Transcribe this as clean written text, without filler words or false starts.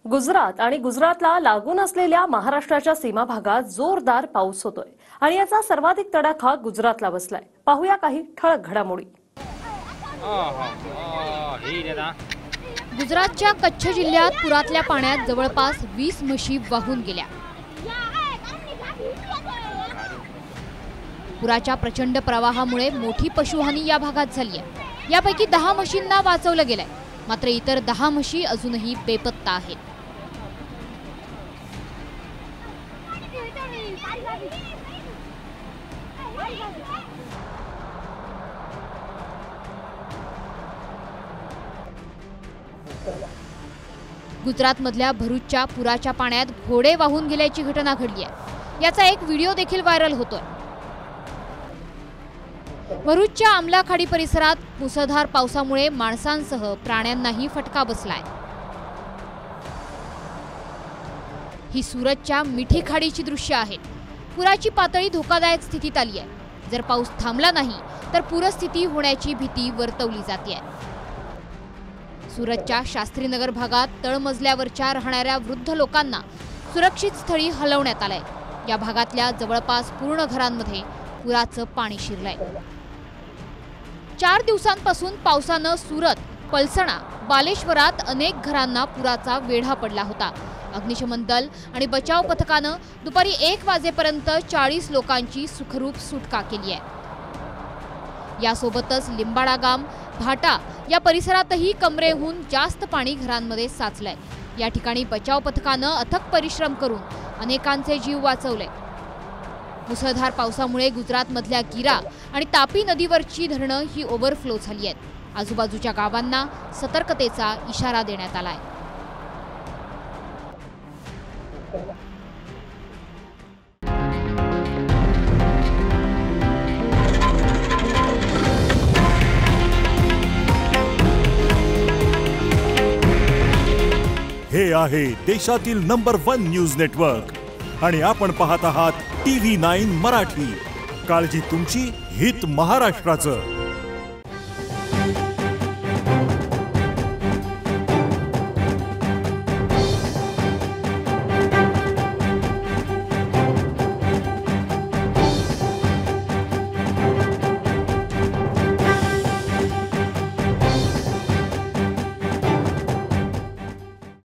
गुजरात आणि गुजरातला लागून असलेल्या महाराष्ट्राच्या सीमा भागात जोरदार पाऊस होतोय आणि याचा सर्वाधिक तडाखा गुजरातला बसलाय। पाहूया काही ठळक घडामोडी। गुजरातच्या कच्छ जिल्ह्यात पुरातल्या पाण्यात जवळपास 20 म्हशी वाहून गेल्या। पुराच्या प्रचंड प्रवाहामुळे मोठी पशुहानी या भागात झाली आहे। यापैकी 10 म्हशींना वाचवलं गेलंय, मात्र इतर 10 म्हशी अजूनही बेपत्ता आहेत। गुजरातमधल्या भरूचच्या पुराच्या पाण्यात घोडे वाहून गेल्याची घटना घडली आहे। याचा एक व्हिडिओ देखील व्हायरल होतोय। भरूचच्या आमलाखाडी परिसरात मुसळधार पावसामुळे माणसांसह प्राण्यांनाही फटका बसलाय। ही सुरतच्या मिठी खाडीची दृश्य आहेत। पुराची पातळी धोकादायक स्थितीत आली आहे। जर पाऊस थांबला नाही तर पूरस्थिती होण्याची भीती वर्तवली जाते। सुरतच्या शास्त्रीनगर भागात तळमजल्यावरच्या राहणाऱ्या वृद्ध लोकांना सुरक्षित स्थळी हलवण्यात आलंय। या भागातल्या जवळपास पूर्ण घरांमध्ये पुराचं पाणी शिरलंय। 4 दिवसांपासून पावसानं सुरत, पलसणा, बालेश्वरात अनेक घरांना पुराचा वेढा पडला होता। अग्निशमन दल आणि बचाव पथकानं दुपारी 1 वाजेपर्यंत 40 लोकांची सुखरूप सुटका केली आहे। यासोबतच लिंबाडा गाम, भाटा या परिसरातही कमरेहून जास्त पाणी घरांमध्ये साचलंय। या ठिकाणी बचाव पथकानं अथक परिश्रम करून अनेकांचे जीव वाचवले। मुसळधार पावसामुळे गुजरातमधल्या गिरा आणि तापी नदीवरची धरणं ही ओव्हरफ्लो झाली आहेत। आजूबाजूच्या गावांना सतर्कतेचा इशारा देण्यात आलाय। हे आहे देशातील नंबर 1 न्यूज नेटवर्क आणि आपण पाहत आहात TV9 मराठी। काळजी तुमची, हित महाराष्ट्राचं।